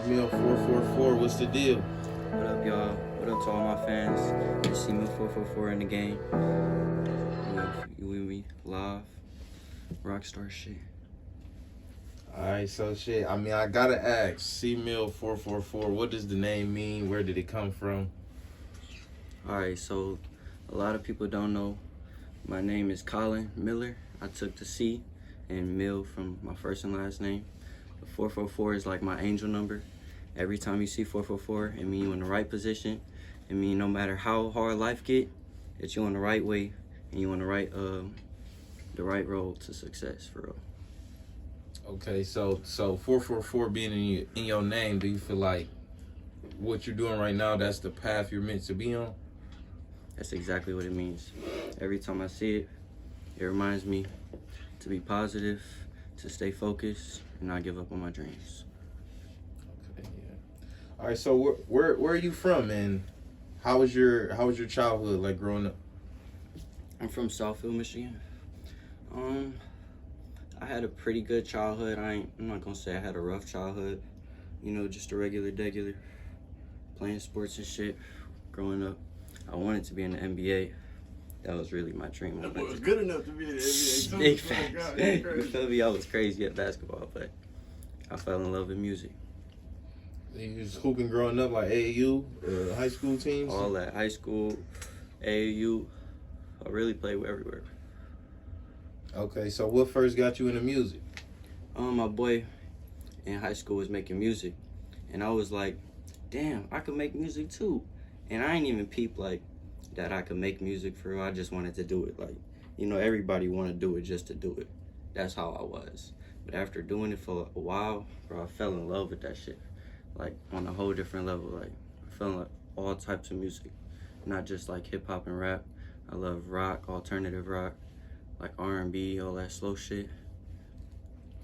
CMILL444, what's the deal? What up, y'all? What up to all my fans? It's CMILL444 in the game. We live. Rockstar shit. Alright, so shit, I gotta ask, CMILL444, what does the name mean? Where did it come from? Alright, so a lot of people don't know. My name is Colin Miller. I took the C and Mill from my first and last name. The 444 is like my angel number. Every time you see 444, it means you're in the right position. It means no matter how hard life get, that you're on the right way and you're on the right road to success, for real. Okay, so 444 being in your name, do you feel like what you're doing right now, that's the path you're meant to be on? That's exactly what it means. Every time I see it, it reminds me to be positive, to stay focused, and not give up on my dreams. Okay, yeah. All right, so where are you from, and how was your childhood like growing up? I'm from Southfield, Michigan. I had a pretty good childhood. I'm not gonna say I had a rough childhood. You know, just a regular, playing sports and shit. Growing up, I wanted to be in the NBA. That was really my dream. That boy was good enough to be in the NBA. Big facts. You feel me? I was crazy at basketball, but I fell in love with music. You was hooping growing up, like AAU, high school teams? All that. High school, AAU. I really played everywhere. Okay, so what first got you into music? My boy in high school was making music, and I was like, damn, I could make music too. And I ain't even peep like that I could make music for real. I just wanted to do it. Like, you know, everybody want to do it just to do it. That's how I was. But after doing it for a while, bro, I fell in love with that shit. Like, on a whole different level. Like, I fell in love with all types of music, not just like hip hop and rap. I love rock, alternative rock, like R&B, all that slow shit.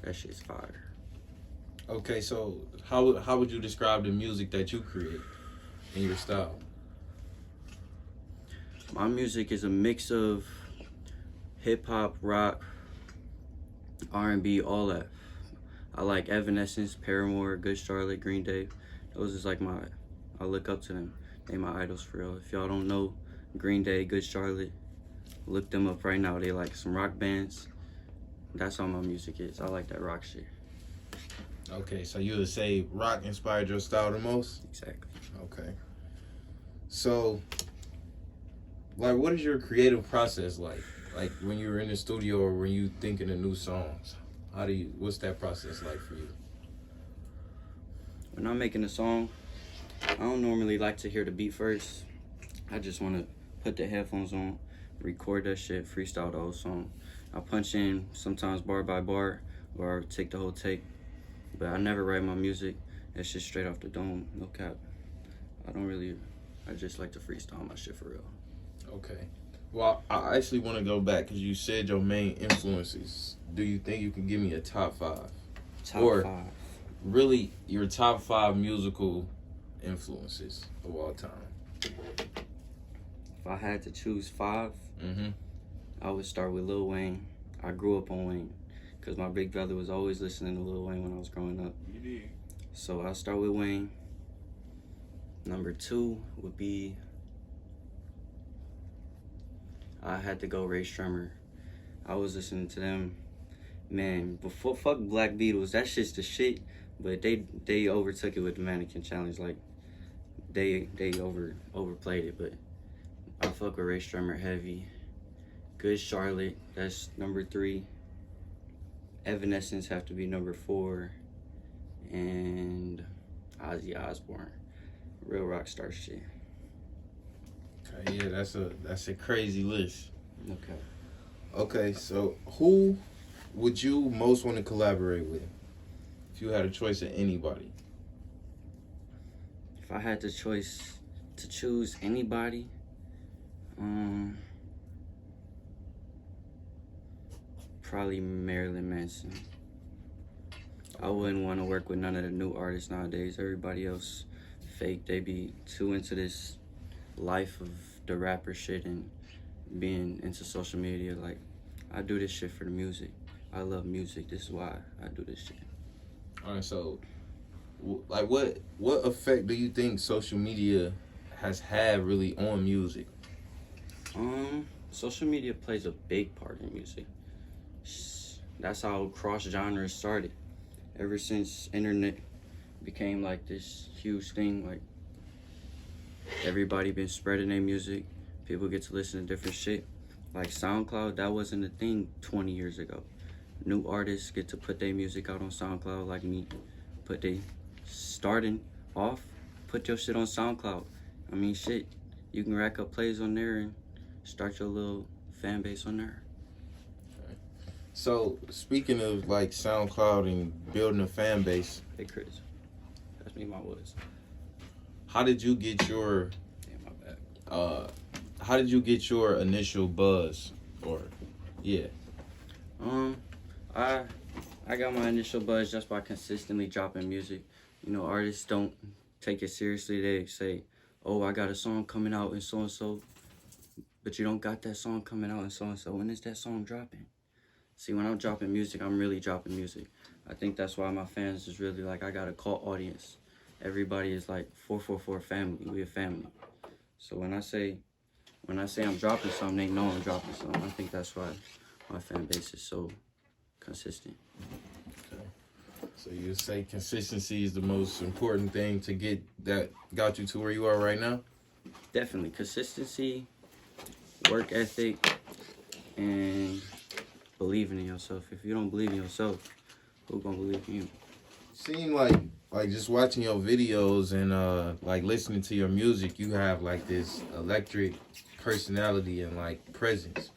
That shit's fire. Okay, so how would you describe the music that you create in your style? My music is a mix of hip hop, rock, R&B, all that. I like Evanescence, Paramore, Good Charlotte, Green Day. Those is like I look up to them. They my idols for real. If y'all don't know Green Day, Good Charlotte, look them up right now. They like some rock bands. That's all my music is. I like that rock shit. Okay, so you would say rock inspired your style the most? Exactly. Okay. So, like, what is your creative process like? Like, when you're in the studio or when you thinking of new songs? What's that process like for you? When I'm making a song, I don't normally like to hear the beat first. I just want to put the headphones on, record that shit, freestyle the whole song. I punch in sometimes bar by bar, or I take the whole take. But I never write my music. It's just straight off the dome, no cap. I just like to freestyle my shit for real. Okay. Well, I actually want to go back because you said your main influences. Do you think you can give me a top 5? Top 5. Really, your top 5 musical influences of all time? If I had to choose 5, Mm-hmm. I would start with Lil Wayne. I grew up on Wayne because my big brother was always listening to Lil Wayne when I was growing up. You did. So I'll start with Wayne. Number 2 would be, I had to go Ray Shremmer. I was listening to them, man, before fuck Black Beatles, that shit's the shit, but they overtook it with the Mannequin Challenge. Like, they overplayed it, but I fuck with Ray Shremmer heavy. Good Charlotte, that's number 3. Evanescence have to be number 4. And Ozzy Osbourne. Real rock star shit. Okay, yeah, that's a crazy list. Okay. Okay, so who would you most want to collaborate with if you had a choice of anybody? If I had the choice to choose anybody, probably Marilyn Manson. I wouldn't want to work with none of the new artists nowadays. Everybody else fake. They be too into this life of the rapper shit and being into social media. Like, I do this shit for the music. I love music. This is why I do this shit. All right, so like what effect do you think social media has had really on music? Social media plays a big part in music. That's how cross genres started. Ever since internet became like this huge thing, like everybody been spreading their music. People get to listen to different shit. Like SoundCloud, that wasn't a thing 20 years ago. New artists get to put their music out on SoundCloud, like me. Put they starting off, put your shit on SoundCloud. I mean, shit, you can rack up plays on there and start your little fan base on there. So speaking of like SoundCloud and building a fan base, Hey Chris, pass me my woods. how did you get your Damn, my bad. how did you get your initial buzz? Or yeah. I got my initial buzz just by consistently dropping music. You know, artists don't take it seriously. They say, "Oh, I got a song coming out and so," but you don't got that song coming out and so. When is that song dropping? See, when I'm dropping music, I'm really dropping music. I think that's why my fans is really like, I got a cult audience. Everybody is like 444 family. We a family. So when I say I'm dropping something, they know I'm dropping something. I think that's why my fan base is so consistent. Okay. So you say consistency is the most important thing to get that got you to where you are right now? Definitely consistency, work ethic, and believing in yourself. If you don't believe in yourself, who gonna believe in you? Seem like just watching your videos and like listening to your music, you have like this electric personality and like presence.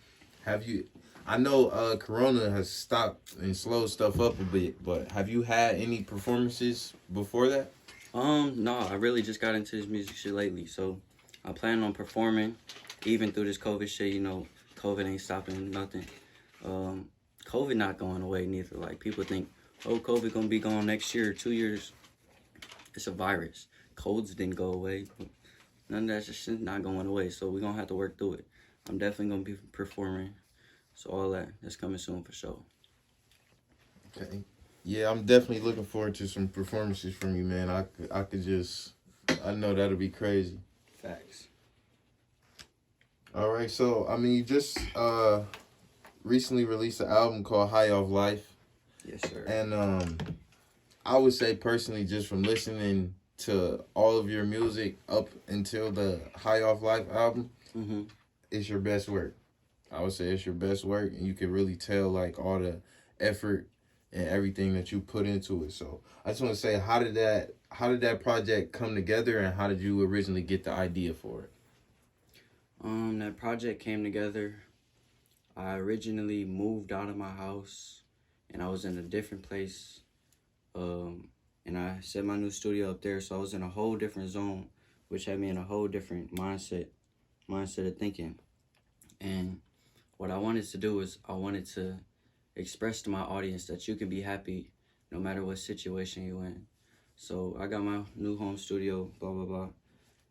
Have you I know Corona has stopped and slowed stuff up a bit, but have you had any performances before that? No, I really just got into this music shit lately, so I plan on performing even through this COVID shit. You know, COVID ain't stopping nothing. COVID not going away neither. Like, people think, oh, COVID gonna be gone next year or 2 years. It's a virus. Colds didn't go away. None of that shit not going away, so we're gonna have to work through it. I'm definitely gonna be performing, so all that's coming soon for sure. Okay. Yeah, I'm definitely looking forward to some performances from you, man. I could just, I know that'll be crazy. Facts. All right, so I mean, you just recently released an album called High Off Life, Yes, sir. and I would say personally, just from listening to all of your music up until the High Off Life album, Mm-hmm. it's your best work. I would say it's your best work, and you can really tell like all the effort and everything that you put into it. So I just want to say, how did that project come together, and how did you originally get the idea for it? That project came together. I originally moved out of my house, and I was in a different place. And I set my new studio up there, so I was in a whole different zone, which had me in a whole different mindset of thinking. And what I wanted to do is I wanted to express to my audience that you can be happy no matter what situation you're in. So I got my new home studio, blah, blah, blah.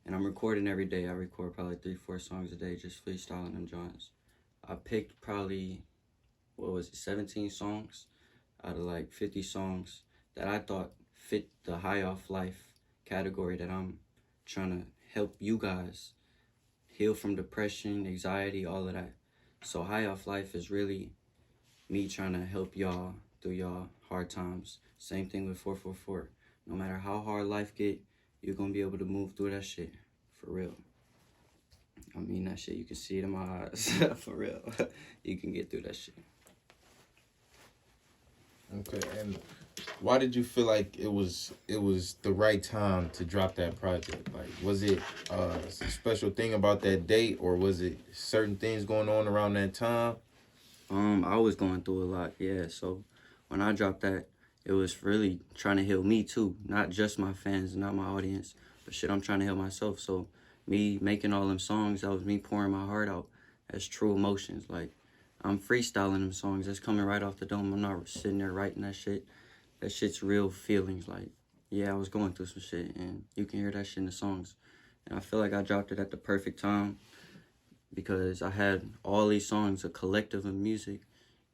And I'm recording every day. I record probably 3-4 songs a day, just freestyling them joints. I picked probably, 17 songs out of like 50 songs that I thought fit the High Off Life category that I'm trying to help you guys heal from depression, anxiety, all of that. So High Off Life is really me trying to help y'all through y'all hard times. Same thing with 444. No matter how hard life get, you're gonna be able to move through that shit. For real. I mean that shit, you can see it in my eyes. For real. You can get through that shit. Okay, and why did you feel like it was the right time to drop that project? Like, was it a special thing about that date, or was it certain things going on around that time? I was going through a lot, yeah. So when I dropped that, it was really trying to heal me too. Not just my fans, not my audience, but shit, I'm trying to heal myself. So me making all them songs, that was me pouring my heart out as true emotions. Like, I'm freestyling them songs. That's coming right off the dome. I'm not sitting there writing that shit. That shit's real feelings. Like, yeah, I was going through some shit, and you can hear that shit in the songs. And I feel like I dropped it at the perfect time because I had all these songs, a collective of music,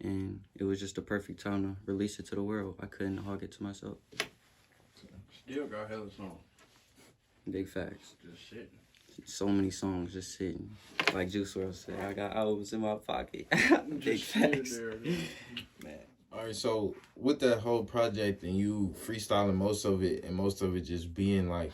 and it was just the perfect time to release it to the world. I couldn't hog it to myself. Still got hella songs. Big facts. Just sitting. So many songs just sitting. Like Juice WRLD said, I got albums in my pocket. Big Just sitting facts. there. Man. All right, so with that whole project and you freestyling most of it and most of it just being like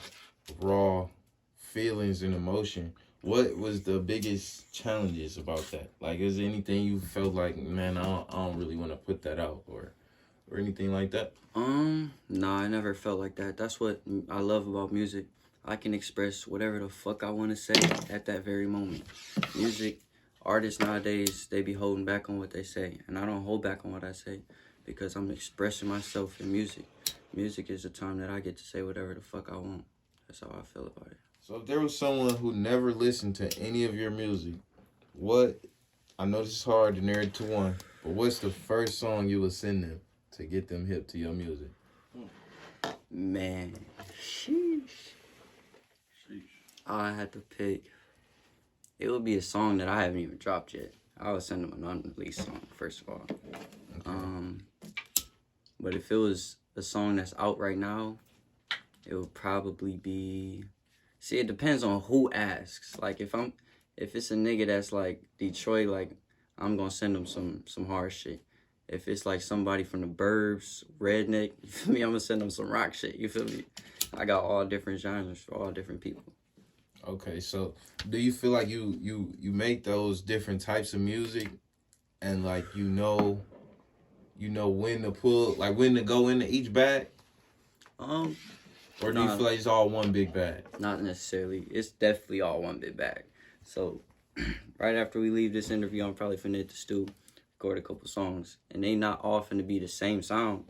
raw feelings and emotion, what was the biggest challenges about that? Like, is there anything you felt like, man, I don't really want to put that out or anything like that? No, I never felt like that. That's what I love about music. I can express whatever the fuck I want to say at that very moment. Music, artists nowadays, they be holding back on what they say. And I don't hold back on what I say because I'm expressing myself in music. Music is the time that I get to say whatever the fuck I want. That's how I feel about it. So if there was someone who never listened to any of your music, what, I know this is hard to narrow it to one, but what's the first song you would send them to get them hip to your music? Man, sheesh. I had to pick. It would be a song that I haven't even dropped yet. I would send them an unreleased song, first of all. Okay. But if it was a song that's out right now, it would probably be. See, it depends on who asks. Like if it's a nigga that's like Detroit, like I'm gonna send them some hard shit. If it's like somebody from the burbs, redneck, you feel me? I'm gonna send them some rock shit. You feel me? I got all different genres for all different people. Okay, so do you feel like you make those different types of music, and like you know when to pull, like when to go into each bag? Or do you feel like it's all one big bag? Not necessarily. It's definitely all one big bag. So right after we leave this interview, I'm probably finna hit the stew, record a couple songs, and they not all finna be the same sound.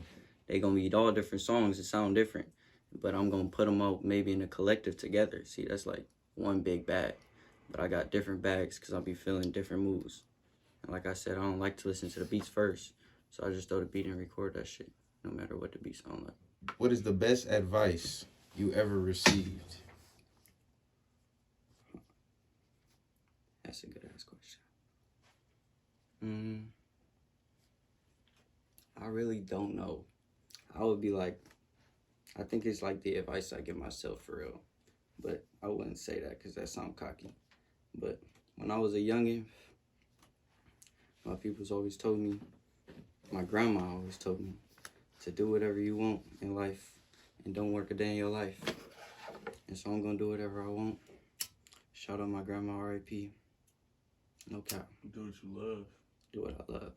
They gonna be all different songs that sound different, but I'm gonna put them out maybe in a collective together. See, that's like one big bag, but I got different bags because I'll be feeling different moods. And like I said, I don't like to listen to the beats first, so I just throw the beat and record that shit, no matter what the beat sound like. What is the best advice you ever received? That's a good ass question. I really don't know. I would be like, I think it's like the advice I give myself for real. But I wouldn't say that because that sounds cocky. But when I was a youngin', my people's always told me, my grandma always told me, to do whatever you want in life and don't work a day in your life. And so I'm gonna do whatever I want. Shout out my grandma, R.I.P. No cap. Do what you love. Do what I love.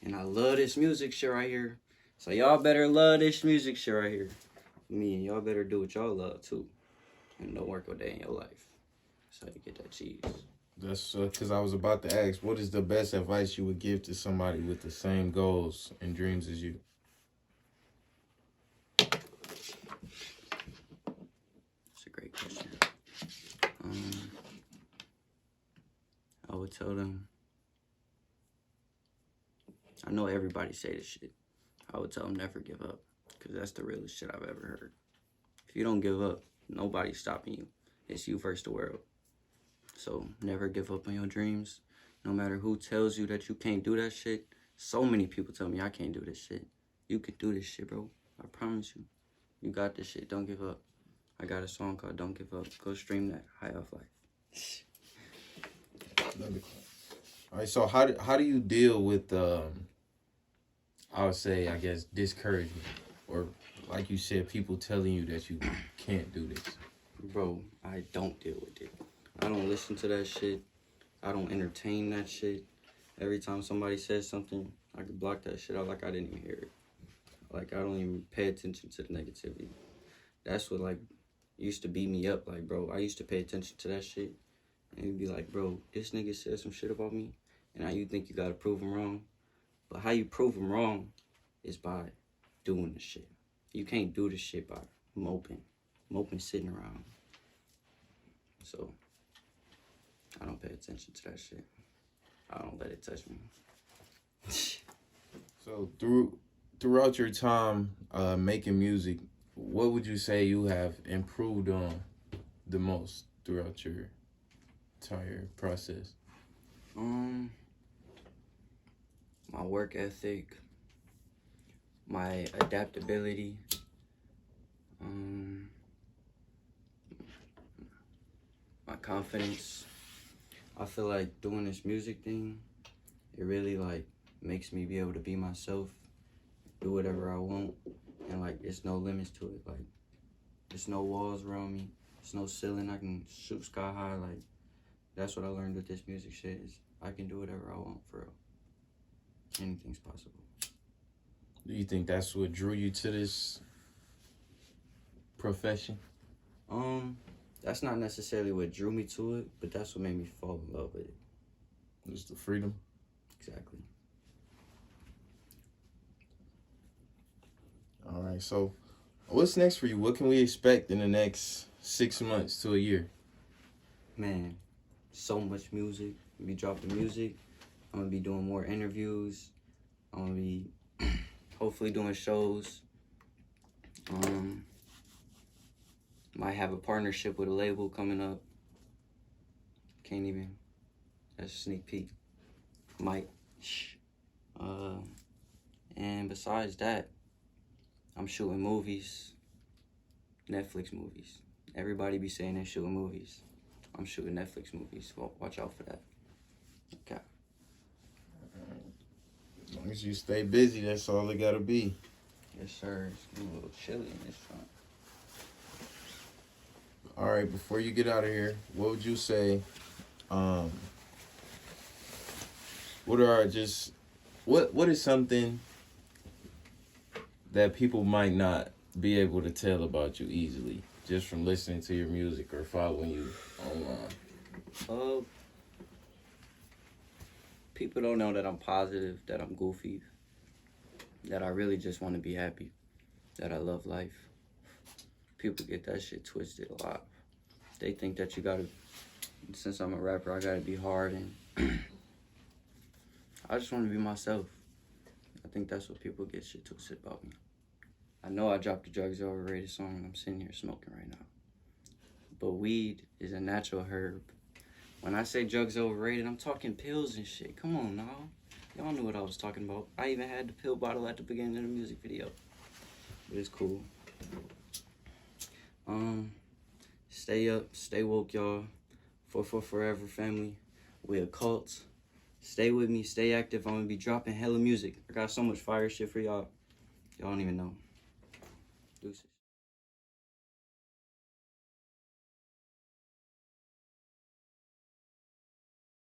And I love this music shit right here. So y'all better love this music shit right here. Me and y'all better do what y'all love too. And don't work a day in your life. That's how you get that cheese. That's because I was about to ask, what is the best advice you would give to somebody with the same goals and dreams as you? That's a great question. I would tell them, I know everybody say this shit. I would tell them never give up, because that's the realest shit I've ever heard. If you don't give up, nobody's stopping you. It's you versus the world. So never give up on your dreams. No matter who tells you that you can't do that shit. So many people tell me I can't do this shit. You can do this shit, bro. I promise you. You got this shit. Don't give up. I got a song called Don't Give Up. Go stream that. High Off Life. All right, so how do you deal with, I would say, I guess, discouragement? Or, like you said, people telling you that you can't do this? Bro, I don't deal with it. I don't listen to that shit. I don't entertain that shit. Every time somebody says something, I could block that shit out like I didn't even hear it. Like, I don't even pay attention to the negativity. That's what, like, used to beat me up. Like, bro, I used to pay attention to that shit. And you'd be like, bro, this nigga said some shit about me. And now you think you gotta prove him wrong. But how you prove him wrong is by doing the shit. You can't do the shit by moping sitting around. So, I don't pay attention to that shit. I don't let it touch me. So throughout your time making music, what would you say you have improved on the most throughout your entire process? My work ethic, my adaptability, My confidence. I feel like doing this music thing, it really like makes me be able to be myself, do whatever I want, and like there's no limits to it. Like there's no walls around me, there's no ceiling. I can shoot sky high. Like that's what I learned with this music shit is I can do whatever I want for real. Anything's possible. Do you think that's what drew you to this profession? That's not necessarily what drew me to it, but that's what made me fall in love with it. Just the freedom? Exactly. All right, so what's next for you? What can we expect in the next 6 months to a year? Man, so much music. I'm gonna be dropping music. I'm gonna be doing more interviews. I'm gonna be hopefully doing shows. Might have a partnership with a label coming up. Can't even. That's a sneak peek. Might. Shh. And besides that, I'm shooting movies. Netflix movies. Everybody be saying they're shooting movies. I'm shooting Netflix movies. Well, watch out for that. Okay. As long as you stay busy, that's all it gotta be. Yes, sir. It's getting a little chilly in this front. All right, before you get out of here, what would you say? What is something that people might not be able to tell about you easily just from listening to your music or following you online? People don't know that I'm positive, that I'm goofy, that I really just want to be happy, that I love life. People get that shit twisted a lot. They think that you gotta, since I'm a rapper, I gotta be hard, and I just want to be myself. I think that's what people get shit twisted about me. I know I dropped the Drugs Are Overrated song and I'm sitting here smoking right now. But weed is a natural herb. When I say drugs are overrated, I'm talking pills and shit. Come on now. Y'all knew what I was talking about. I even had the pill bottle at the beginning of the music video. But it's cool. Stay up, stay woke, y'all. 444 Forever family. We a cult. Stay with me, stay active. I'm gonna be dropping hella music. I got so much fire shit for y'all. Y'all don't even know. Deuces.